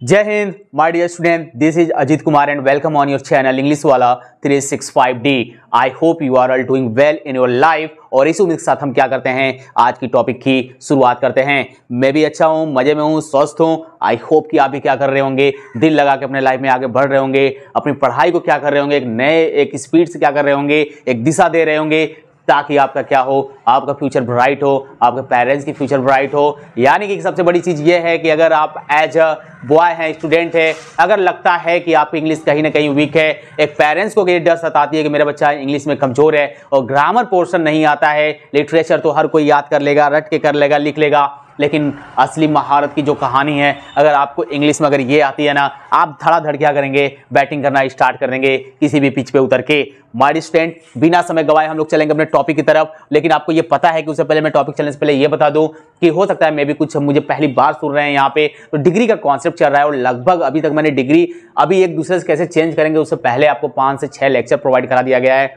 जय हिंद my dear student, this is Ajit Kumar and welcome on your channel English वाला 365D। I hope you are all doing well in your life. और इस उम्मीद के साथ हम क्या करते हैं, आज की टॉपिक की शुरुआत करते हैं। मैं भी अच्छा हूं, मजे में हूं, स्वस्थ हूं। आई होप कि आप भी क्या कर रहे होंगे, दिल लगा के अपने लाइफ में आगे बढ़ रहे होंगे, अपनी पढ़ाई को क्या कर रहे होंगे, एक स्पीड से क्या कर रहे होंगे, एक दिशा दे रहे होंगे, ताकि आपका क्या हो, आपका फ्यूचर ब्राइट हो, आपके पेरेंट्स की फ्यूचर ब्राइट हो। यानी कि सबसे बड़ी चीज़ ये है कि अगर आप एज अ बॉय हैं, स्टूडेंट है, अगर लगता है कि आप इंग्लिश कहीं ना कहीं वीक है, एक पेरेंट्स को ये डर सताती है कि मेरा बच्चा इंग्लिश में कमज़ोर है और ग्रामर पोर्शन नहीं आता है, लिटरेचर तो हर कोई याद कर लेगा, रट के कर लेगा, लिख लेगा, लेकिन असली महारत की जो कहानी है, अगर आपको इंग्लिश में अगर ये आती है ना, आप धड़ाधड़ क्या करेंगे, बैटिंग करना स्टार्ट कर देंगे किसी भी पिच पे उतर के। माय स्टूडेंट, बिना समय गवाए हम लोग चलेंगे अपने टॉपिक की तरफ। लेकिन आपको ये पता है कि उससे पहले मैं टॉपिक चलने से पहले ये बता दूं कि हो सकता है मैं भी कुछ मुझे पहली बार सुन रहे हैं यहाँ पे, तो डिग्री का कॉन्सेप्ट चल रहा है और लगभग अभी तक मैंने डिग्री अभी एक दूसरे से कैसे चेंज करेंगे उससे पहले आपको 5 से 6 लेक्चर प्रोवाइड करा दिया गया है।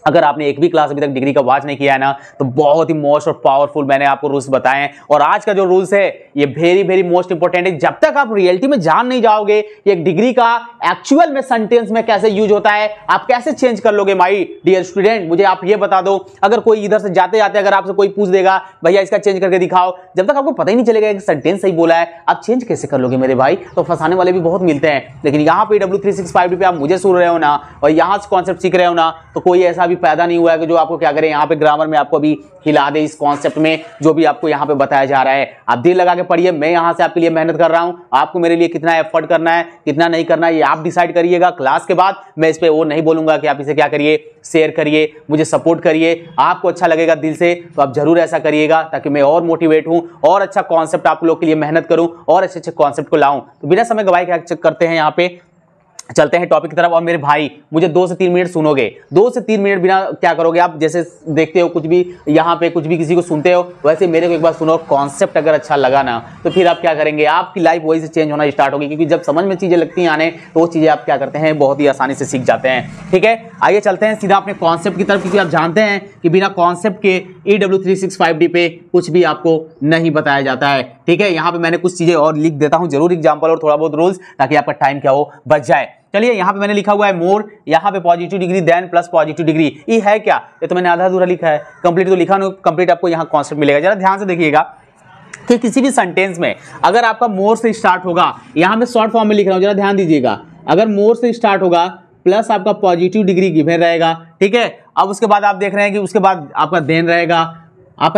अगर आपने एक भी क्लास अभी तक डिग्री का वॉच नहीं किया है ना, तो बहुत ही मोस्ट और पावरफुल मैंने आपको रूल्स बताए हैं। और आज का जो रूल्स है ये वेरी वेरी मोस्ट इंपॉर्टेंट है। जब तक आप रियलिटी में जान नहीं जाओगे एक डिग्री का एक्चुअल में सेंटेंस में कैसे यूज होता है, आप कैसे चेंज कर लोगे माय डियर स्टूडेंट, मुझे आप ये बता दो। अगर कोई इधर से जाते जाते अगर आपसे कोई पूछ देगा भैया इसका चेंज करके दिखाओ, जब तक आपको पता ही नहीं चलेगा कि सेंटेंस सही बोला है, आप चेंज कैसे कर लोगे मेरे भाई। तो फंसाने वाले भी बहुत मिलते हैं। लेकिन यहाँ पे W365 पे आप मुझे सुन रहे हो ना और यहाँ से कॉन्सेप्ट सीख रहे हो ना, तो कोई ऐसा भी पैदा नहीं हुआ है कि आपको क्या करें यहाँ पे ग्रामर में आपको अभी हिला दे इस कॉन्सेप्ट में जो भी आपको यहाँ पे बताया जा रहा है। आप दिल लगा के पढ़िए, मैं यहाँ से आपके लिए मेहनत कर रहा हूँ। आपको मेरे लिए कितना एफर्ट करना है, कितना नहीं करना है, ये आप डिसाइड करिएगा। क्लास के बाद मैं इस पे वो नहीं बोलूंगा कि आप इसे क्या करिए, शेयर करिए, मुझे सपोर्ट करिए। आपको अच्छा लगेगा दिल से तो आप जरूर ऐसा करिएगा, ताकि मैं और मोटिवेट हूँ और अच्छा कॉन्सेप्ट आप लोग के लिए मेहनत करूँ और अच्छे अच्छे कॉन्सेप्ट को लाऊं। तो बिना समय गवाए क्या करते हैं, यहाँ पे चलते हैं टॉपिक की तरफ। और मेरे भाई मुझे 2 से 3 मिनट सुनोगे, 2 से 3 मिनट बिना क्या करोगे आप, जैसे देखते हो कुछ भी यहाँ पे कुछ भी किसी को सुनते हो, वैसे मेरे को एक बार सुनो। कॉन्सेप्ट अगर अच्छा लगा ना तो फिर आप क्या करेंगे, आपकी लाइफ वही से चेंज होना स्टार्ट होगी। क्योंकि जब समझ में चीजें लगती हैं आने, तो वो चीजें आप क्या करते हैं, बहुत ही आसानी से सीख जाते हैं। ठीक है, आइए चलते हैं सीधा अपने कॉन्सेप्ट की तरफ, क्योंकि आप जानते हैं कि बिना कॉन्सेप्ट के EW365D पे कुछ भी आपको नहीं बताया जाता है। ठीक है, यहाँ पे मैंने कुछ चीजें और लिख देता हूँ, जरूर एग्जाम्पल और थोड़ा बहुत रूल्स, ताकि आपका टाइम क्या हो बच जाए। चलिए, यहाँ पे मैंने लिखा हुआ है मोर, यहाँ पे positive degree than plus positive degree. ये है क्या, ये तो मैंने आधा अधूरा लिखा है, कंप्लीट तो लिखा नहीं। कंप्लीट आपको यहाँ कॉन्सेप्ट मिलेगा। जरा ध्यान से देखिएगा कि किसी भी सेंटेंस में अगर आपका मोर से स्टार्ट होगा, यहाँ पे शॉर्ट फॉर्म में लिख रहा हूँ, जरा ध्यान दीजिएगा। अगर मोर से स्टार्ट होगा प्लस आपका पॉजिटिव डिग्री गिवन रहेगा। ठीक है, अब उसके बाद आप देख रहे हैं कि उसके बाद आपका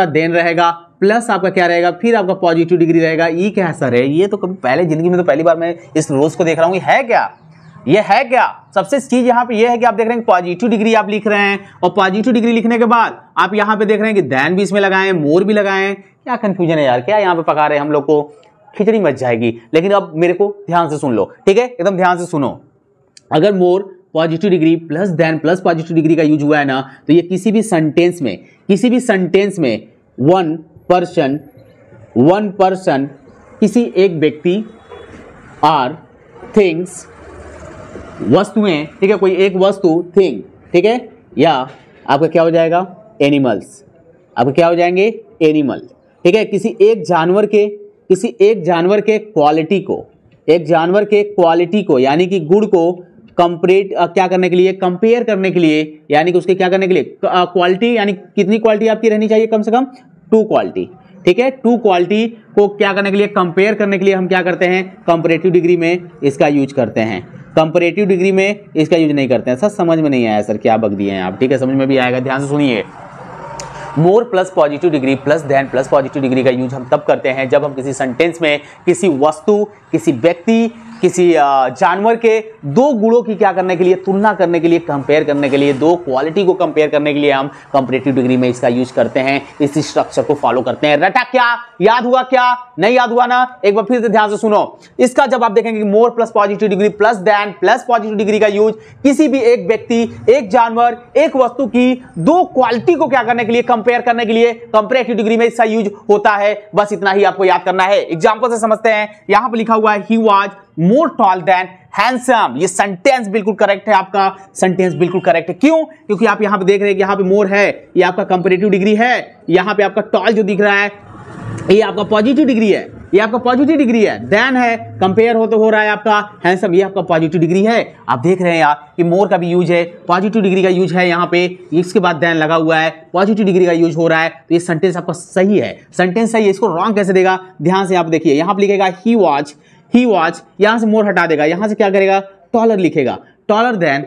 देन रहेगा, प्लस आपका क्या रहेगा, फिर आपका पॉजिटिव डिग्री रहेगा। ये क्या सर है, ये तो कभी पहले जिंदगी में तो पहली बार मैं इस रोज को देख रहा हूँ। ये है क्या। सबसे चीज यहाँ पे ये है कि आप देख रहे हैं पॉजिटिव डिग्री आप लिख रहे हैं, और पॉजिटिव डिग्री लिखने के बाद आप यहाँ पे देख रहे हैं कि देन भी इसमें लगाए, मोर भी लगाए। क्या कंफ्यूजन है यार, क्या यहाँ पे पका रहे हैं हम लोग को, खिचड़ी मच जाएगी। लेकिन अब मेरे को ध्यान से सुन लो, ठीक है, एकदम ध्यान से सुनो। अगर more positive degree plus then plus positive degree का यूज हुआ है ना, तो ये किसी भी सेंटेंस में वन पर्सन किसी एक व्यक्ति और थिंग्स वस्तुएं, ठीक है, कोई एक वस्तु थिंग, ठीक है, या आपका क्या हो जाएगा एनिमल्स, आपका क्या हो जाएंगे एनिमल। ठीक है, किसी एक जानवर के क्वालिटी को यानी कि गुण को क्या करने के लिए, कंपेयर करने के लिए, यानी कि उसके क्या करने के लिए, क्वालिटी, यानी कितनी क्वालिटी आपकी रहनी चाहिए, कम से कम 2 क्वालिटी। ठीक है, 2 क्वालिटी को क्या करने के लिए, कंपेयर करने के लिए हम क्या करते हैं, कंपैरेटिव डिग्री में इसका यूज करते हैं। कंपैरेटिव डिग्री में इसका यूज नहीं करते हैं। सर समझ में नहीं आया सर, क्या बक दिए हैं आप। ठीक है, समझ में भी आएगा, ध्यान से सुनिए। More plus positive degree plus then plus positive degree का यूज हम तब करते हैं जब हम किसी सेंटेंस में किसी वस्तु, किसी व्यक्ति, किसी जानवर के 2 गुणों की क्या करने के लिए, तुलना करने के लिए, कंपेयर करने के लिए, 2 क्वालिटी को कंपेयर करने के लिए हम कंपैरेटिव डिग्री में इसका यूज करते हैं। इस स्ट्रक्चर को फॉलो करते हैं। रटा क्या, याद हुआ क्या, नहीं याद हुआ ना, एक बार फिर से ध्यान से सुनो। इसका जब आप देखेंगे more plus positive degree plus then plus positive degree का यूज किसी भी एक व्यक्ति, एक जानवर, एक वस्तु की 2 क्वालिटी को क्या करने के लिए, कंपेयर करने के लिए कंपैरेटिव डिग्री में इसका यूज होता है। बस इतना ही आपको याद करना है। एग्जांपल से समझते हैं। यहां पर लिखा हुआ है he was more tall than handsome. ये सेंटेंस बिल्कुल करेक्ट है, आपका सेंटेंस बिल्कुल करेक्ट है। क्यों? क्योंकि आप यहां पे देख रहे हैं कि यहां पे मोर है, ये आपका कंपैरेटिव डिग्री है। यहां पे आपका टॉल जो दिख रहा है ये आपका पॉजिटिव डिग्री है। ये आपका पॉजिटिव डिग्री है, देन है कंपेयर हो रहा है आपका हैंडसम, ये आपका पॉजिटिव डिग्री है। आप देख रहे हैं यार कि मोर का भी यूज है, पॉजिटिव डिग्री का यूज है यहाँ पे, इसके बाद देन लगा हुआ है, पॉजिटिव डिग्री का यूज हो रहा है, तो ये सेंटेंस आपका सही है, सेंटेंस सही है। इसको रॉन्ग कैसे देगा, ध्यान से आप देखिए, यहाँ पे लिखेगा ही वॉच, यहाँ से मोर हटा देगा, यहाँ से क्या करेगा, टॉलर लिखेगा, taller than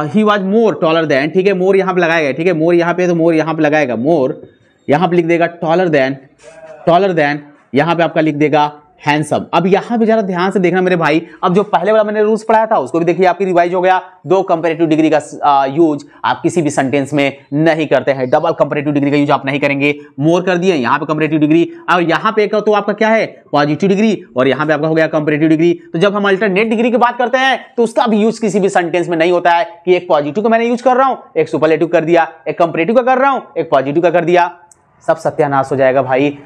he was more taller than, ठीक है, मोर यहाँ पे लगाएगा, ठीक है, मोर यहाँ पे तो मोर यहाँ पे लगाएगा, मोर यहाँ पे लिख देगा टॉलर देन यहाँ पे आपका लिख देगा हैंडसम। अब यहाँ पे जरा ध्यान से देखना मेरे भाई, अब जो पहले वाला मैंने रूल्स पढ़ाया था उसको भी देखिए, आपकी रिवाइज हो गया। दो कंपैरेटिव डिग्री का यूज आप किसी भी सेंटेंस में नहीं करते हैं, डबल कंपैरेटिव डिग्री का यूज आप नहीं करेंगे। मोर कर दिए, यहाँ पे कंपैरेटिव डिग्री, और यहाँ पे तो आपका क्या है, पॉजिटिव डिग्री, और यहाँ पे आपका हो गया कंपैरेटिव डिग्री। तो जब हम अल्टरनेट डिग्री की बात करते हैं तो उसका भी यूज किसी भी सेंटेंस में नहीं होता है कि एक पॉजिटिव का मैंने यूज कर रहा हूं, एक सुपरलेटिव कर दिया, एक कंपैरेटिव का कर रहा हूं, एक पॉजिटिव का कर दिया, सब सत्यानाश हो जाएगा भाई।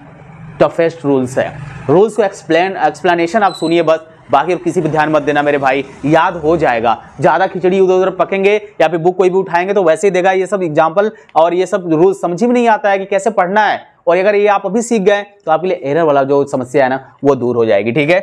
टफेस्ट रूल्स है, रूल्स को एक्सप्लेनेशन आप सुनिए बस, बाकी किसी पे ध्यान मत देना मेरे भाई, याद हो जाएगा। ज्यादा खिचड़ी उधर उधर पकेंगे या फिर बुक कोई भी उठाएंगे तो वैसे ही देगा, ये सब एग्जांपल और ये सब रूल्स समझ में नहीं आता है कि कैसे पढ़ना है। और अगर ये आप अभी सीख गए तो आपके लिए एरर वाला जो समस्या है ना वो दूर हो जाएगी, ठीक है,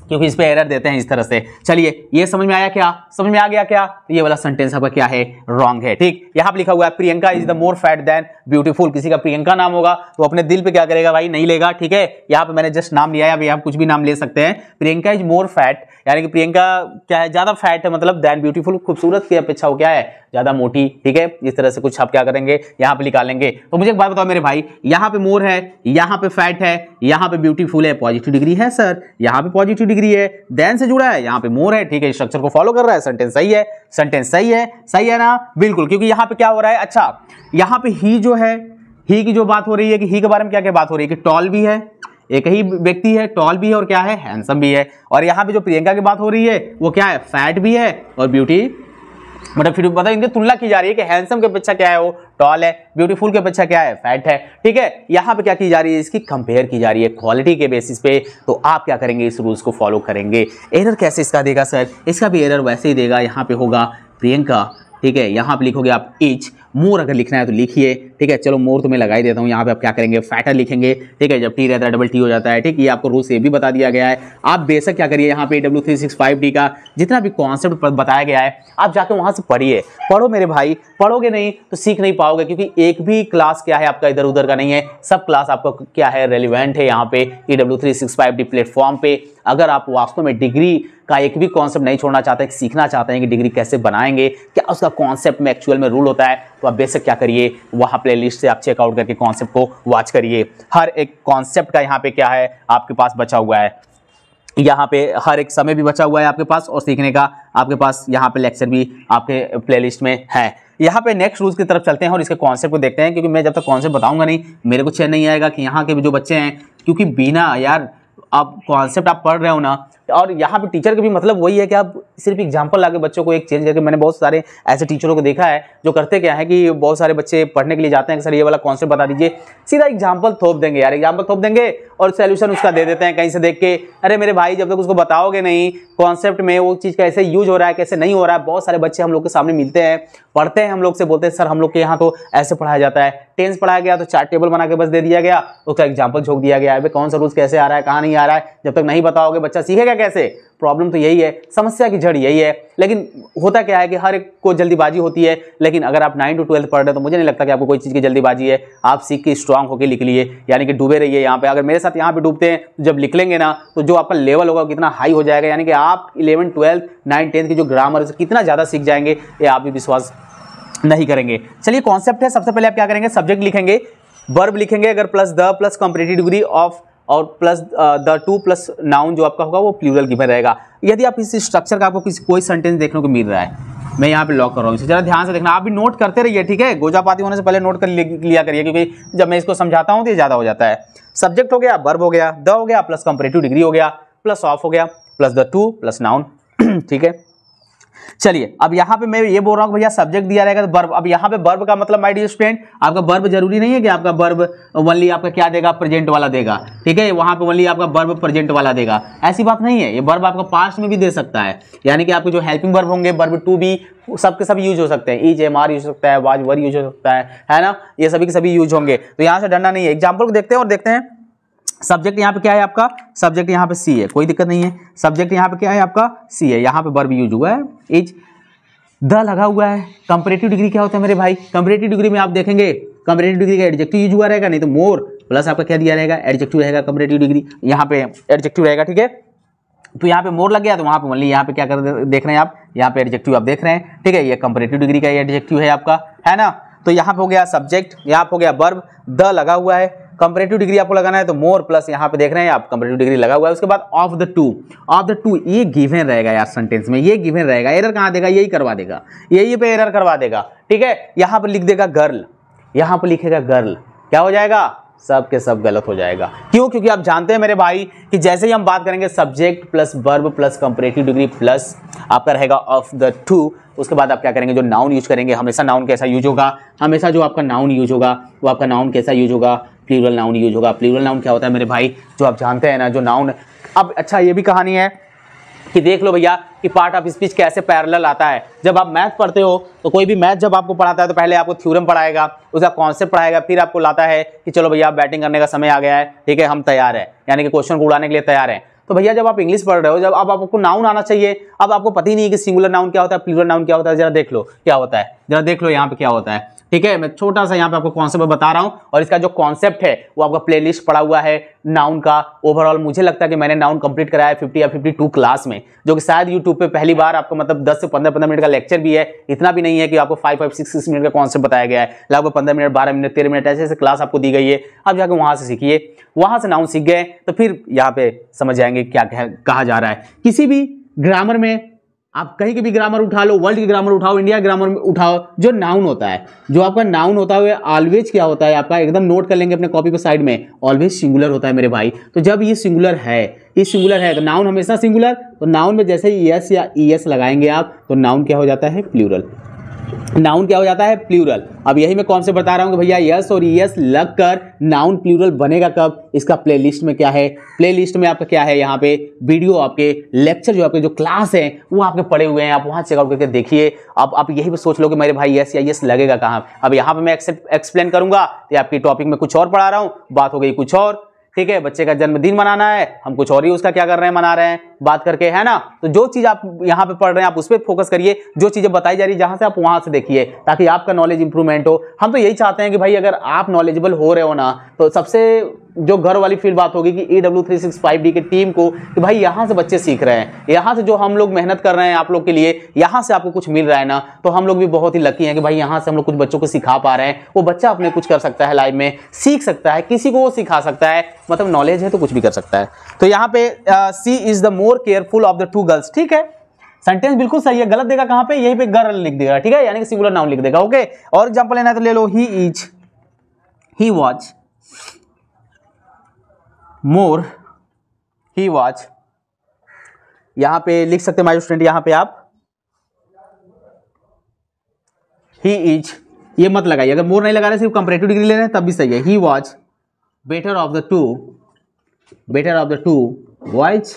क्योंकि इस पे एरर देते हैं इस तरह से। चलिए ये समझ में आया क्या, समझ में आ गया क्या, तो ये वाला सेंटेंस आपका क्या है, रॉन्ग है, ठीक। यहाँ पे लिखा हुआ है Priyanka is the more fat than beautiful, किसी का प्रियंका नाम होगा तो अपने दिल पे क्या करेगा भाई, नहीं लेगा, ठीक है। यहाँ पे मैंने जस्ट नाम लिया है, अभी आप कुछ भी नाम ले सकते हैं। प्रियंका इज मोर फैट, यानी कि प्रियंका क्या है, ज्यादा फैट है, मतलब देन ब्यूटीफुल, खूबसूरत की अपेक्षा वो क्या है, ज्यादा मोटी, ठीक है। इस तरह से कुछ आप क्या करेंगे, यहाँ पे निकालेंगे। तो मुझे एक बात बताओ मेरे भाई, यहाँ पे मोर है, यहाँ पे फैट है, यहाँ पे ब्यूटीफुल है, पॉजिटिव डिग्री है सर, यहाँ पे पॉजिटिव डिग्री है, देन से जुड़ा है, यहाँ पे मोर है, ठीक है, स्ट्रक्चर को फॉलो कर रहा है, सेंटेंस सही है, सेंटेंस सही है ना, बिल्कुल। क्योंकि यहाँ पे क्या हो रहा है, अच्छा यहाँ पे ही जो है, ही की जो बात हो रही है कि ही के बारे में क्या क्या बात हो रही है कि टॉल भी है, एक ही व्यक्ति है, टॉल भी है और क्या है, हैंडसम भी है। और यहाँ पे जो प्रियंका की बात हो रही है वो क्या है, फैट भी है और ब्यूटी, मतलब फिर बताओ इनकी तुलना की जा रही है कि हैंडसम के अपेक्षा क्या है वो टॉल है, ब्यूटीफुल के अपेक्षा क्या है, फैट है, ठीक है। यहाँ पे क्या की जा रही है, इसकी कंपेयर की जा रही है क्वालिटी के बेसिस पे। तो आप क्या करेंगे, इस रूल्स को फॉलो करेंगे। एरर कैसे इसका देगा सर, इसका भी एरर वैसे ही देगा, यहाँ पे होगा प्रियंका, ठीक है, यहाँ पे लिखोगे आप इच, मोर अगर लिखना है तो लिखिए, ठीक है। चलो मोर तो मैं लगा ही देता हूँ, यहाँ पे आप क्या करेंगे, फैटर लिखेंगे, ठीक है, जब टी रहता है डबल टी हो जाता है, ठीक। ये आपको रूल्स ये भी बता दिया गया है। आप बेशक क्या करिए, यहाँ पे W365D का जितना भी कॉन्सेप्ट बताया गया है आप जाके वहाँ से पढ़िए, पढ़ो मेरे भाई, पढ़ोगे नहीं तो सीख नहीं पाओगे, क्योंकि एक भी क्लास क्या है आपका इधर उधर का नहीं है, सब क्लास आपका क्या है, रेलिवेंट है यहाँ पे W365D प्लेटफॉर्म पे। अगर आप वास्तव में डिग्री का एक भी कॉन्सेप्ट नहीं छोड़ना चाहते, सीखना चाहते हैं कि डिग्री कैसे बनाएंगे, क्या उसका कॉन्सेप्ट में एक्चुअल में रूल होता है, तो आप बेशक क्या करिए, वहाँ प्लेलिस्ट से आप चेकआउट करके कॉन्सेप्ट को वॉच करिए। हर एक कॉन्सेप्ट का यहाँ पे क्या है आपके पास बचा हुआ है, यहाँ पे हर एक समय भी बचा हुआ है आपके पास, और सीखने का आपके पास यहाँ पे लेक्चर भी आपके प्लेलिस्ट में है। यहाँ पे नेक्स्ट रूल्स की तरफ चलते हैं और इसके कॉन्सेप्ट को देखते हैं, क्योंकि मैं जब तक कॉन्सेप्ट बताऊंगा नहीं मेरे को चैन नहीं आएगा कि यहाँ के जो बच्चे हैं, क्योंकि बिना यार आप कॉन्सेप्ट आप पढ़ रहे हो ना, और यहाँ पे टीचर का भी मतलब वही है कि आप सिर्फ एग्जांपल लाके बच्चों को एक चेंज करके, मैंने बहुत सारे ऐसे टीचरों को देखा है जो करते क्या है कि बहुत सारे बच्चे पढ़ने के लिए जाते हैं कि सर ये वाला कॉन्सेप्ट बता दीजिए, सीधा एग्जांपल थोप देंगे यार, एग्जांपल थोप देंगे और सोल्यूशन उसका दे देते हैं कहीं से देख के। अरे मेरे भाई जब तक उसको बताओगे नहीं कॉन्सेप्ट में वो चीज़ कैसे यूज हो रहा है कैसे नहीं हो रहा है, बहुत सारे बच्चे हम लोग के सामने मिलते हैं, पढ़ते हैं, हम लोग से बोलते हैं सर हम लोग के यहाँ तो ऐसे पढ़ाया जाता है, टेंस पढ़ाया गया तो चार्ट टेबल बना के बस दे दिया गया, उसका एग्जाम्पल झोंक दिया गया है, कौन सा रूल्स कैसे आ रहा है कहाँ नहीं आ रहा है, जब तक नहीं बताओगे बच्चा सीखेगा कैसे। प्रॉब्लम तो यही है, समस्या की जड़ यही है। लेकिन होता क्या है कि हर एक को जल्दीबाजी होती है, लेकिन अगर आप 9 to 12 पढ़ रहे हो तो मुझे नहीं लगता कि आपको कोई चीज़ की जल्दीबाजी है, आप सीख के स्ट्रांग होकर लिख लिए, यानी कि डूबे रहिए यहाँ पे। अगर मेरे साथ यहाँ पे डूबते हैं तो जब लिख लेंगे ना तो जो आपका लेवल होगा कितना हाई हो जाएगा, यानी कि आप 11, 12, 9, 10 की जो ग्रामर है कितना ज़्यादा सीख जाएंगे, ये आप भी विश्वास नहीं करेंगे। चलिए कॉन्सेप्ट है, सबसे पहले आप क्या करेंगे, सब्जेक्ट लिखेंगे, वर्ब लिखेंगे, अगर plus the plus comparative degree of और plus the two plus noun जो आपका होगा वो प्लूरल गिवन रहेगा। यदि आप इस स्ट्रक्चर का आपको कोई सेंटेंस देखने को मिल रहा है, मैं यहाँ पे लॉक कर रहा हूँ, इसे जरा ध्यान से देखना, आप भी नोट करते रहिए, ठीक है, गोजापाती होने से पहले नोट कर लिया करिए, क्योंकि जब मैं इसको समझाता हूँ तो ये ज़्यादा हो जाता है। सब्जेक्ट हो गया, वर्ब हो गया, द हो गया, प्लस कंपैरेटिव डिग्री हो गया, प्लस ऑफ हो गया, plus the two plus noun, ठीक है। चलिए अब यहाँ पे मैं ये बोल रहा हूँ भैया सब्जेक्ट दिया रहेगा तो वर्ब, अब यहाँ पे वर्ब का मतलब माय डियर स्टूडेंट आपका वर्ब जरूरी नहीं है कि आपका वर्ब ओनली आपका क्या देगा, प्रेजेंट वाला देगा, ठीक है, वहाँ पे ओनली आपका वर्ब प्रेजेंट वाला देगा, ऐसी बात नहीं है। ये वर्ब आपका पास्ट में भी दे सकता है, यानी कि आपके जो हेल्पिंग वर्ब होंगे वर्ब टू भी सबके सब यूज हो सकते हैं, इज एम आर यूज हो सकता है, वाज वर यूज हो सकता है ना, ये सभी के सभी यूज होंगे, तो यहाँ से डरना नहीं है। एग्जाम्पल को देखते हैं और देखते हैं सब्जेक्ट यहाँ पे क्या है आपका, सब्जेक्ट यहाँ पे सी है, कोई दिक्कत नहीं है। सब्जेक्ट यहाँ पे क्या है आपका, सी है। यहाँ पे वर्ब यूज हुआ है, इज, द लगा हुआ है। कंपैरेटिव डिग्री क्या होता है मेरे भाई, कंपैरेटिव डिग्री में आप देखेंगे कंपैरेटिव डिग्री का एडजेक्टिव यूज हुआ रहेगा, नहीं तो मोर प्लस आपका क्या दिया रहेगा, एडजेक्टिव रहेगा। कंपैरेटिव डिग्री यहाँ पे एडजेक्टिव रहेगा, ठीक है। तो यहाँ पे मोर लग गया तो वहाँ पे मान लीजिए यहाँ पे क्या कर देख रहे हैं आप, यहाँ पे एडजेक्टिव आप देख रहे हैं, ठीक है। ये कंपैरेटिव डिग्री का एडजेक्टिव है आपका, है ना। तो यहाँ पे हो गया सब्जेक्ट, यहाँ पे हो गया वर्ब, द लगा हुआ है। कंपैरेटिव डिग्री आपको लगाना है तो मोर प्लस यहाँ पे देख रहे हैं आप कंपैरेटिव डिग्री लगा हुआ है। उसके बाद of the two, of the two ये गिवन रहेगा यार, सेंटेंस में ये गिवन रहेगा। एरर कहाँ देगा, यही करवा देगा, यही पे एरर करवा देगा, ठीक है। यहाँ पे लिख देगा गर्ल, यहाँ पे लिखेगा गर्ल, क्या हो जाएगा, सब के सब गलत हो जाएगा। क्यों, क्योंकि आप जानते हैं मेरे भाई कि जैसे ही हम बात करेंगे subject plus verb plus comparative degree plus आपका रहेगा ऑफ द टू, उसके बाद आप क्या करेंगे, जो नाउन यूज करेंगे, हमेशा नाउन कैसा यूज होगा, हमेशा जो आपका नाउन यूज होगा वो आपका नाउन कैसा यूज होगा, प्लूरल नाउन यूज होगा। प्लूरल नाउन क्या होता है मेरे भाई, जो आप जानते हैं ना, जो नाउन। अब अच्छा ये भी कहानी है कि देख लो भैया कि पार्ट ऑफ स्पीच कैसे पैरेलल आता है। जब आप मैथ पढ़ते हो तो कोई भी मैथ जब आपको पढ़ाता है तो पहले आपको थ्योरम पढ़ाएगा, उसका कॉन्सेप्ट पढ़ाएगा, फिर आपको लाता है कि चलो भैया बैटिंग करने का समय आ गया है, ठीक है, हम तैयार हैं, यानी कि क्वेश्चन को उड़ाने के लिए तैयार हैं। तो भैया जब आप इंग्लिश पढ़ रहे हो, जब अब आपको नाउन आना चाहिए, अब आपको पता ही नहीं है कि सिंगुलर नाउन क्या होता है, प्लूरल नाउन क्या होता है। जरा देख लो क्या होता है, जरा देख लो यहाँ पे क्या होता है, ठीक है। मैं छोटा सा यहाँ पे आपको कॉन्सेप्ट बता रहा हूँ, और इसका जो कॉन्सेप्ट है वो आपका प्लेलिस्ट पड़ा हुआ है नाउन का। ओवरऑल मुझे लगता है कि मैंने नाउन कंप्लीट कराया 50 या 52 क्लास में, जो कि शायद यूट्यूब पे पहली बार आपको मतलब 10 से 15 मिनट का लेक्चर भी है। इतना भी नहीं है कि आपको 5-6 मिनट का कॉन्सेप्ट बताया गया है, लगभग 15 मिनट, 12 मिनट, 13 मिनट ऐसे क्लास आपको दी गई है। आप जाकर वहां से सीखिए, वहां से नाउन सीख गए तो फिर यहाँ पे समझ जाएंगे क्या कहा जा रहा है। किसी भी ग्रामर में आप कहीं के भी ग्रामर उठा लो, वर्ल्ड की ग्रामर उठाओ, इंडिया ग्रामर में उठाओ, जो नाउन होता है, जो आपका नाउन होता है ऑलवेज क्या होता है आपका, एकदम नोट कर लेंगे अपने कॉपी पे साइड में, ऑलवेज सिंगुलर होता है मेरे भाई। तो जब ये सिंगुलर है, ये सिंगुलर है तो नाउन हमेशा सिंगुलर, तो नाउन में जैसे ही यस या ईएस लगाएंगे आप तो नाउन क्या हो जाता है, प्लूरल। नाउन क्या हो जाता है, प्लूरल। अब यही मैं कौन से बता रहा हूं कि भैया यस और ईएस लगकर नाउन प्लूरल बनेगा कब, इसका प्लेलिस्ट में क्या है, प्लेलिस्ट में आपका क्या है, यहाँ पे वीडियो, आपके लेक्चर, जो आपके जो क्लास है वो आपके पड़े हुए हैं, आप वहां चेकआउट करके देखिए। अब आप यही पे सोच लो कि मेरे भाई यस या ईएस लगेगा कहाँ। अब यहाँ पे मैं एक्सप्लेन करूंगा तो आपकी टॉपिक में कुछ और पढ़ा रहा हूँ, बात हो गई कुछ और, ठीक है। बच्चे का जन्मदिन मनाना है, हम कुछ और ही उसका क्या कर रहे हैं, मना रहे हैं बात करके, है ना। तो जो चीज आप यहाँ पे पढ़ रहे हैं आप उस पर फोकस करिए, जो चीजें बताई जा रही है जहां से आप वहां से देखिए, ताकि आपका नॉलेज इंप्रूवमेंट हो। हम तो यही चाहते हैं कि भाई अगर आप नॉलेजेबल हो रहे हो ना, तो सबसे जो घर वाली फील बात होगी कि EW365D की टीम को कि भाई यहाँ से बच्चे सीख रहे हैं, यहाँ से जो हम लोग मेहनत कर रहे हैं आप लोग के लिए, यहाँ से आपको कुछ मिल रहा है ना, तो हम लोग भी बहुत ही लकी हैं कि भाई यहाँ से हम लोग कुछ बच्चों को सिखा पा रहे हैं। वो बच्चा अपने कुछ कर सकता है लाइफ में, सीख सकता है, किसी को वो सिखा सकता है, मतलब नॉलेज है तो कुछ भी कर सकता है। तो यहाँ पे she is the more careful of the 2 girls, ठीक है। सेंटेंस बिल्कुल सही है, गलत देगा कहां पे, यहीं पे गर्ल लिख देगा, ठीक है, यानी कि सिंगुलर नाउन लिख देगा, ओके। और एग्जांपल लेना है तो ले लो, ही वाज मोर, ही वाज, यहां पे लिख सकते हैं माय स्टूडेंट, यहां पे आप ही इज, ये मत लगाइए, अगर मोर नहीं लगा रहे सिर्फ कंपैरेटिव डिग्री ले रहे हैं तब भी सही है। He was better of the two, better of the two boys,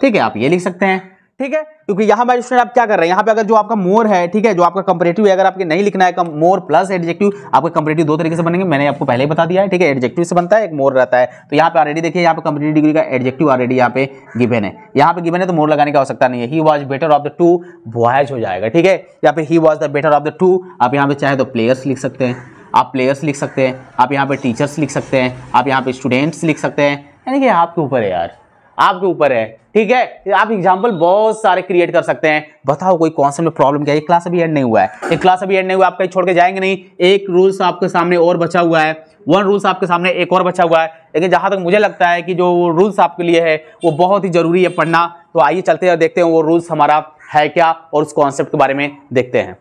ठीक है, आप ये लिख सकते हैं, ठीक है। क्योंकि यहाँ बाय स्टूडेंट आप क्या कर रहे हैं, यहाँ पे अगर जो आपका मोर है, ठीक है, जो आपका कंपैरेटिव है, अगर आपके नहीं लिखना है मोर प्लस एडजेक्टिव, आपके कंपैरेटिव 2 तरीके से बनेंगे, मैंने आपको पहले ही बता दिया है, ठीक है। एडजेक्टिव से बनता है, एक मोर रहता है। तो यहाँ पे ऑलरेडी देखिए, यहाँ पे कंपैरेटिव डिग्री का एडजेक्टिव ऑलरेडी यहाँ पे गिवन है, यहाँ पे गिवन है तो मोर लगाने की आवश्यकता नहीं है। He was better of the 2 boys हो जाएगा, ठीक है। यहाँ पे he was the better of the 2, आप यहाँ पे चाहे तो प्लेयर्स लिख सकते हैं, आप प्लेयर्स लिख सकते हैं, आप यहाँ पे टीचर्स लिख सकते हैं, आप यहाँ पे स्टूडेंट्स लिख सकते हैं, यानी कि आपके ऊपर है यार, आपके ऊपर है, ठीक है। आप एग्जाम्पल बहुत सारे क्रिएट कर सकते हैं। बताओ कोई कॉन्सेप्ट में प्रॉब्लम क्या है, एक क्लास अभी एंड नहीं हुआ है, एक क्लास अभी एंड नहीं हुआ, आप कहीं छोड़ के जाएंगे नहीं, एक रूल्स आपके सामने और बचा हुआ है, 1 रूल्स आपके सामने एक और बचा हुआ है। लेकिन जहां तक मुझे लगता है कि जो रूल्स आपके लिए है वो बहुत ही जरूरी है पढ़ना, तो आइए चलते हैं देखते हैं वो रूल्स हमारा है क्या, और उस कॉन्सेप्ट के बारे में देखते हैं।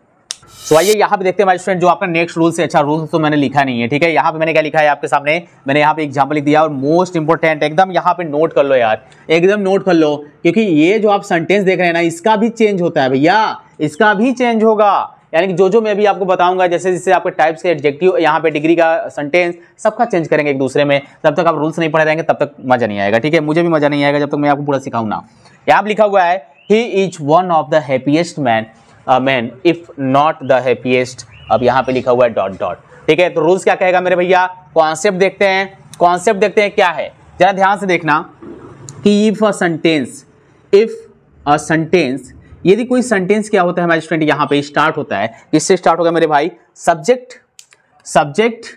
सो आइए यहाँ पे देखते हैं माय स्टूडेंट, जो आपका नेक्स्ट रूल से, अच्छा रूल तो मैंने लिखा नहीं है, ठीक है। यहाँ पे मैंने क्या लिखा है आपके सामने, मैंने यहाँ पे एग्जांपल लिख दिया, और मोस्ट इंपोर्टेंट एकदम यहाँ पे नोट कर लो यार, एकदम नोट कर लो, क्योंकि ये जो आप सेंटेंस देख रहे हैं ना, इसका भी चेंज होता है भैया, इसका भी चेंज होगा। यानी कि जो मैं भी आपको बताऊंगा, जैसे जैसे आपके टाइप्स के एडजेक्टिव, यहाँ पे डिग्री का सेंटेंस, सबका चेंज करेंगे एक दूसरे में। जब तक आप रूल्स नहीं पढ़े रहेंगे तब तक मजा नहीं आएगा, ठीक है। मुझे भी मजा नहीं आएगा जब तक मैं आपको पूरा सिखाऊं ना। यहाँ पे लिखा हुआ है, he is one of the happiest man if not the happiest, अब यहाँ पे लिखा हुआ है डॉट डॉट, ठीक है। तो रूल्स क्या कहेगा मेरे भैया, कॉन्सेप्ट देखते हैं, कॉन्सेप्ट देखते हैं क्या है। जरा ध्यान से देखना कि इफ अ सेंटेंस, यदि कोई सेंटेंस क्या होता है हमारे स्टूडेंट, यहाँ पे स्टार्ट होता है, किससे स्टार्ट होगा मेरे भाई, सब्जेक्ट,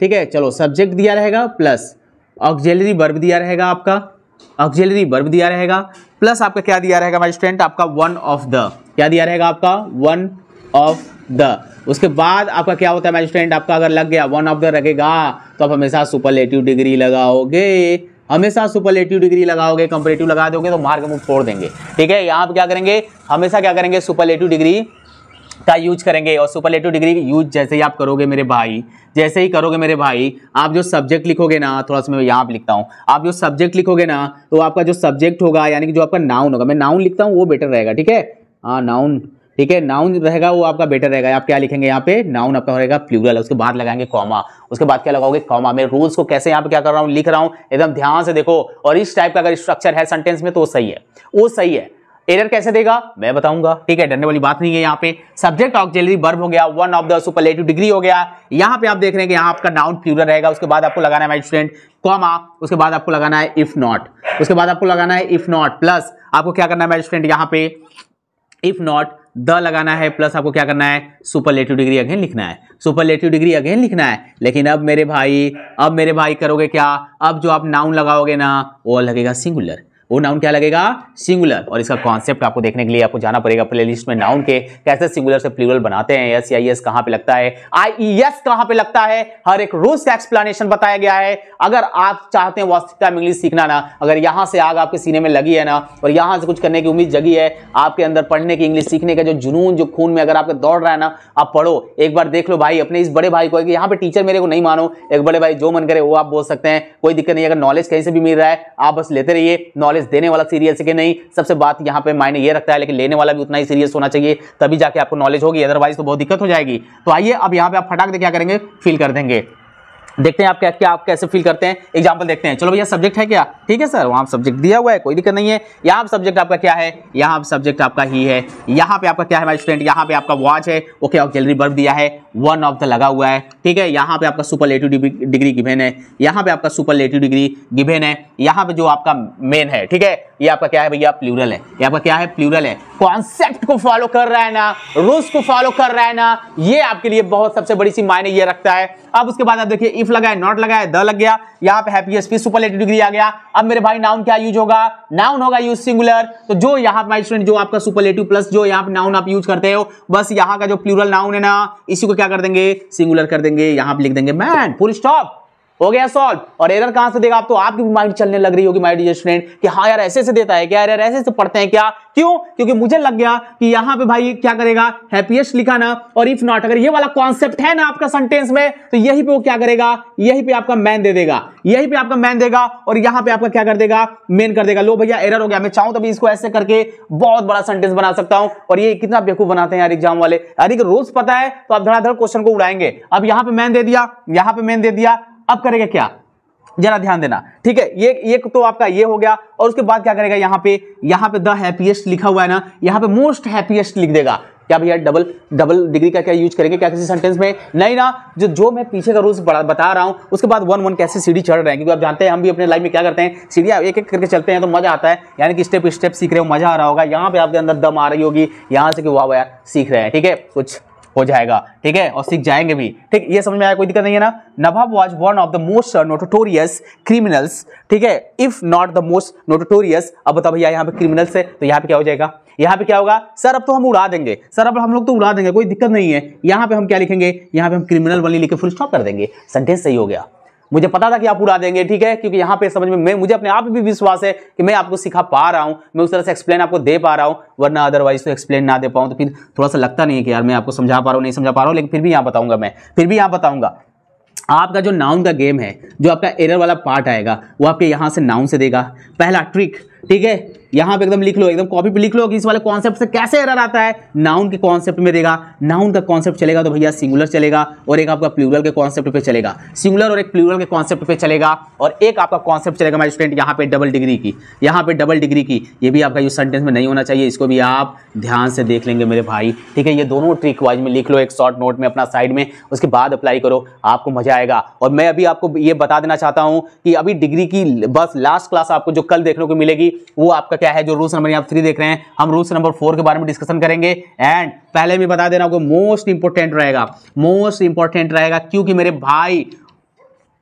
ठीक है, चलो सब्जेक्ट दिया रहेगा प्लस ऑक्सिलरी वर्ब दिया रहेगा, आपका ऑक्सिलरी वर्ब दिया रहेगा, प्लस आपका क्या दिया रहेगा हमारे स्टूडेंट, आपका वन ऑफ द, क्या दिया रहेगा आपका, वन ऑफ द। उसके बाद आपका क्या होता है हमारे स्टूडेंट, आपका अगर लग गया वन ऑफ द लगेगा तो आप हमेशा सुपरलेटिव डिग्री लगाओगे, हमेशा सुपरलेटिव डिग्री लगाओगे, कंपैरेटिव लगा दोगे तो मार के मुंह फोड़ देंगे, ठीक है। यहाँ पे क्या करेंगे, हमेशा क्या करेंगे, सुपरलेटिव डिग्री का यूज करेंगे। और सुपरलेटिव डिग्री यूज जैसे ही आप करोगे मेरे भाई, जैसे ही करोगे मेरे भाई, आप जो सब्जेक्ट लिखोगे ना, थोड़ा सा मैं यहाँ पे लिखता हूँ, आप जो सब्जेक्ट लिखोगे ना तो आपका जो सब्जेक्ट होगा यानी कि जो आपका नाउन होगा, मैं नाउन लिखता हूँ वो बेटर रहेगा, ठीक है, हाँ नाउन, ठीक है, नाउन रहेगा वो आपका बेटर रहेगा। आप क्या लिखेंगे यहाँ पे, नाउन आपका रहेगा प्लूरल, उसके बाद लगाएंगे कॉमा, उसके बाद क्या लगाओगे, कॉमा। मैं रूल्स को कैसे यहाँ पे क्या कर रहा हूँ, लिख रहा हूँ, एकदम ध्यान से देखो। और इस टाइप का अगर स्ट्रक्चर है सेंटेंस में तो सही है, वो सही है। एरर कैसे देगा मैं बताऊंगा, ठीक है, डरने वाली बात नहीं है। यहाँ पे सब्जेक्ट ऑक्सिलरी वर्ब हो गया, one of the superlative degree हो गया। यहाँ पे आप देख रहे हैं कि यहाँ आपका नाउन प्लूरल रहेगा, उसके बाद आपको लगाना है माय स्टूडेंट कॉमा, उसके बाद आपको लगाना है इफ नॉट, उसके बाद आपको लगाना है इफ नॉट, प्लस आपको क्या करना है माय स्टूडेंट, यहाँ पे इफ नॉट द लगाना है, प्लस आपको क्या करना है, सुपरलेटिव डिग्री अगेन लिखना है, सुपरलेटिव डिग्री अगेन लिखना है। लेकिन अब मेरे भाई करोगे क्या, अब जो आप नाउन लगाओगे ना वो लगेगा सिंगुलर, वो नाउन क्या लगेगा, सिंगुलर। और इसका कॉन्सेप्ट आपको देखने के लिए आपको जाना पड़ेगा प्लेलिस्ट में, नाउन के कैसे सिंगुलर से प्लूरल बनाते हैं, एस या एस कहां पे लगता है, आईईएस कहां पे लगता है, हर एक रूल्स का एक्सप्लेनेशन बताया गया है। अगर आप चाहते हैं वास्तविकता में इंग्लिश सीखना ना, अगर यहां से आग आपके सीने में लगी है ना और यहां से कुछ करने की उम्मीद जगी है आपके अंदर, पढ़ने की, इंग्लिश सीखने का जो जुनून जो खून में अगर आपके दौड़ रहा है ना, आप पढ़ो। एक बार देख लो भाई अपने इस बड़े भाई को, यहाँ पे टीचर मेरे को नहीं मानो, एक बड़े भाई जो मन करे वो आप बोल सकते हैं, कोई दिक्कत नहीं। अगर नॉलेज कहीं से भी मिल रहा है आप बस लेते रहिए, नॉलेज देने वाला सीरियस है कि नहीं, सबसे बात यहाँ पे मायने ये रखता है, लेकिन लेने वाला भी उतना ही सीरियस होना चाहिए, तभी जाके आपको नॉलेज होगी, अदरवाइज तो बहुत दिक्कत हो जाएगी। तो आइए अब यहाँ पे आप फटाक दे क्या करेंगे, फिल कर देंगे। देखते हैं आप क्या आप कैसे फील करते हैं, एग्जांपल देखते हैं। चलो भैया सब्जेक्ट है क्या, ठीक है सर, वहां सब्जेक्ट दिया हुआ है, कोई दिक्कत नहीं है। यहाँ सब्जेक्ट आपका क्या है, यहाँ सब्जेक्ट आपका ही है। यहाँ पे आपका क्या है माय स्टूडेंट, यहाँ पे आपका वॉच है, ओके, ऑक्सिलरी वर्ब दिया है, वन ऑफ द लगा हुआ है, ठीक है। यहाँ पे आपका सुपरलेटिव डिग्री गिवन है, यहाँ पे आपका सुपरलेटिव डिग्री गिवन है, यहाँ पे जो आपका मेन है, ठीक है, ये आपका क्या है भैया, प्लूरल है, ये आपका क्या है, प्लूरल है। कॉन्सेप्ट को फॉलो कर रहा है ना, रूल्स को फॉलो कर रहा है ना, ये आपके लिए बहुत सबसे बड़ी सी मायने ये रखता है। अब उसके बाद आप देखिए इफ लगा है, नॉट लगा है, द लग गया, यहाँ पे हैप्पीएस्ट सुपरलेटिव डिग्री आ गया। अब मेरे भाई नाउन क्या यूज होगा, नाउन होगा यूज सिंगुलर। तो जो यहाँ पे स्टूडेंट जो आपका सुपरलेटिव प्लस जो यहाँ पे नाउन आप यूज करते हो, बस यहाँ का जो प्लूरल नाउन है ना इसी को क्या कर देंगे, सिंगुलर कर देंगे, यहाँ पे लिख देंगे मैन, फुल स्टॉप, हो गया सॉल्व। और एरर कहां से देगा, आप तो आपकी भी माइंड चलने लग रही होगी माय डियर स्टूडेंट कि हाँ यार ऐसे से देता है क्या, यार ऐसे से पढ़ते हैं क्या, क्यों, क्योंकि मुझे लग गया कि यहाँ पे भाई क्या करेगा, हैप्पीएस्ट लिखा ना, और इफ नॉट अगर ये वाला कॉन्सेप्ट है ना आपका सेंटेंस में, तो यहीं पे वो क्या करेगा, यहीं पे आपका मैन दे देगा, यहीं पे आपका मैन देगा, और यहाँ पे आपका क्या कर देगा, मेन कर देगा। लो भैया एरर हो गया, मैं चाहूं तभी इसको ऐसे करके बहुत बड़ा सेंटेंस बना सकता हूं। और ये कितना बेवकूफ बनाते हैं यार एग्जाम वाले, यार रोज पता है तो आप धड़ाधड़ क्वेश्चन को उड़ाएंगे। अब यहाँ पे मैन दे दिया, यहाँ पे मैन दे दिया, अब करेगा क्या, जरा ध्यान देना, ठीक है। ये तो आपका ये हो गया, और उसके बाद क्या करेगा, यहाँ पे द हैप्पीएस्ट लिखा हुआ है ना, यहाँ पे मोस्ट हैप्पीएस्ट लिख देगा। क्या भैया डबल डिग्री का क्या यूज करेंगे क्या किसी सेंटेंस में, नहीं ना। जो मैं पीछे का रूल्स बता रहा हूं, उसके बाद वन कैसे सीढ़ी चढ़ रहे हैं, क्योंकि आप जानते हैं हम भी अपने लाइफ में क्या करते हैं, सीढ़ियां एक एक करके चलते हैं तो मजा आता है, यानी कि स्टेप सीख रहे हो, मजा आ रहा होगा। यहाँ पे आपके अंदर दम आ रही होगी यहाँ से कि वाह यार सीख रहे हैं, ठीक है, कुछ हो जाएगा, ठीक है, और सीख जाएंगे भी, ठीक, ये समझ में आया, कोई दिक्कत नहीं है ना। Nawab was one of the most notorious criminals, ठीक है, if not the most notorious. अब बताओ भैया यहाँ पे क्रिमिनल्स है तो यहाँ पे क्या हो जाएगा, यहाँ पे क्या होगा, सर अब तो हम उड़ा देंगे, सर अब हम लोग तो उड़ा देंगे, कोई दिक्कत नहीं है। यहाँ पे हम क्या लिखेंगे, यहाँ पे हम क्रिमिनल वाली लिख के फुल स्टॉप कर देंगे, सेंटेंस सही हो गया। मुझे पता था कि आप उड़ा देंगे, ठीक है, क्योंकि यहाँ पे समझ में मुझे अपने आप भी विश्वास है कि मैं आपको सिखा पा रहा हूँ, मैं उस तरह से एक्सप्लेन आपको दे पा रहा हूँ, वरना अदरवाइज तो एक्सप्लेन ना दे पाऊँ तो फिर थोड़ा सा लगता नहीं है कि यार मैं आपको समझा पा रहा हूँ, नहीं समझा पा रहा हूँ, लेकिन फिर भी यहाँ बताऊंगा, मैं फिर भी यहाँ बताऊंगा। आपका जो नाउन का गेम है, जो आपका एरर वाला पार्ट आएगा वो आपके यहाँ से नाउन से देगा, पहला ट्रिक, ठीक है, यहाँ पे एकदम लिख लो, एकदम कॉपी पे लिख लो कि इस वाले कॉन्सेप्ट से कैसे एरर आता है। नाउन के कॉन्सेप्ट में देगा, नाउन का कॉन्सेप्ट चलेगा तो भैया सिंगुलर चलेगा, और एक आपका प्लूरल के कॉन्सेप्ट पे चलेगा, सिंगुलर और एक प्लूरल के कॉन्सेप्ट पे चलेगा, और एक आपका कॉन्सेप्ट चलेगा माय स्टूडेंट यहाँ पे डबल डिग्री की, यहाँ पे डबल डिग्री की। ये भी आपका यूज सेंटेंस में नहीं होना चाहिए, इसको भी आप ध्यान से देख लेंगे मेरे भाई, ठीक है। ये दोनों ट्रिक वाइज में लिख लो एक शॉर्ट नोट में अपना साइड में, उसके बाद अप्लाई करो, आपको मजा आएगा। और मैं अभी आपको ये बता देना चाहता हूं कि अभी डिग्री की बस लास्ट क्लास आपको जो कल देखने को मिलेगी वो आपका क्या है, जो रूल्स नंबर आप 3 देख रहे हैं, हम रूल्स नंबर 4 के बारे में डिस्कशन करेंगे। एंड पहले मैं बता देना आपको मोस्ट इंपोर्टेंट रहेगा, क्योंकि मेरे भाई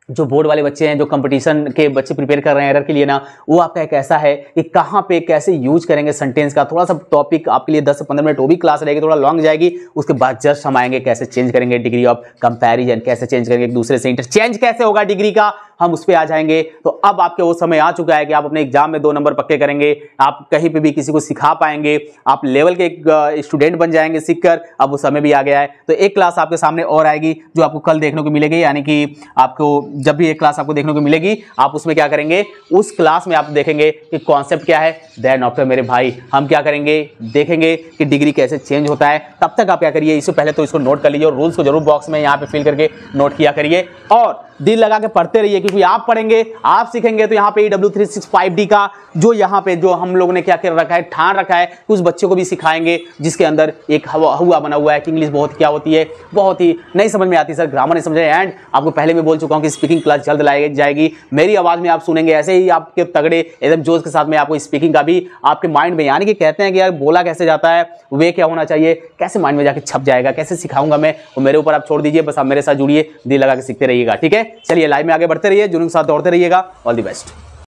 जो बोर्ड वाले बच्चे हैं, जो कंपटीशन के बच्चे प्रिपेयर कर रहे हैं एरर के लिए ना, वो आपका एक ऐसा है कि कहाँ पे कैसे यूज करेंगे सेंटेंस का, थोड़ा सा टॉपिक आपके लिए 10 से 15 मिनट वो भी क्लास रहेगी, थोड़ा लॉन्ग जाएगी। उसके बाद जस्ट हम आएंगे कैसे चेंज करेंगे डिग्री ऑफ कंपैरिजन, कैसे चेंज करेंगे एक दूसरे से, इंटरचेंज कैसे होगा डिग्री का, हम उस पर आ जाएंगे। तो अब आपके वो समय आ चुका है कि आप अपने एग्जाम में 2 नंबर पक्के करेंगे, आप कहीं पे भी किसी को सिखा पाएंगे, आप लेवल के एक स्टूडेंट बन जाएंगे सीखकर। अब वो समय भी आ गया है, तो एक क्लास आपके सामने और आएगी जो आपको कल देखने को मिलेगी, यानी कि आपको जब भी एक क्लास आपको देखने को मिलेगी, आप उसमें क्या करेंगे, उस क्लास में आप देखेंगे कि कॉन्सेप्ट क्या है। देन आफ्टर मेरे भाई हम क्या करेंगे, देखेंगे कि डिग्री कैसे चेंज होता है। तब तक आप क्या करिए, इससे पहले तो इसको नोट कर लीजिए और रूल्स को जरूर बॉक्स में यहाँ पे फिल करके नोट किया करिए, और दिल लगा के पढ़ते रहिए, क्योंकि आप पढ़ेंगे, आप सीखेंगे तो यहाँ पे EW365D का जो यहाँ पे जो हम लोगों ने क्या कर रखा है, ठान रखा है, उस बच्चों को भी सिखाएंगे जिसके अंदर एक हुआ बना हुआ है कि इंग्लिश बहुत क्या होती है, बहुत ही नहीं समझ में आती सर, ग्रामर नहीं समझ। एंड आपको पहले मैं बोल चुका हूँ कि स्पीकिंग क्लास जल्द लाई जाएगी, मेरी आवाज में आप सुनेंगे, ऐसे ही आपके तगड़े एकदम जोश के साथ में आपको स्पीकिंग का भी आपके माइंड में, यानी कि कहते हैं कि यार बोला कैसे जाता है, वे क्या होना चाहिए, कैसे माइंड में जाके छप जाएगा, कैसे सिखाऊंगा मैं, वो मेरे ऊपर आप छोड़ दीजिए, बस आप मेरे साथ जुड़िए, दिल लगा के सीखते रहिएगा, ठीक है। चलिए लाइव में आगे बढ़ते रहिए, जुनून के साथ दौड़ते रहिएगा। All the best.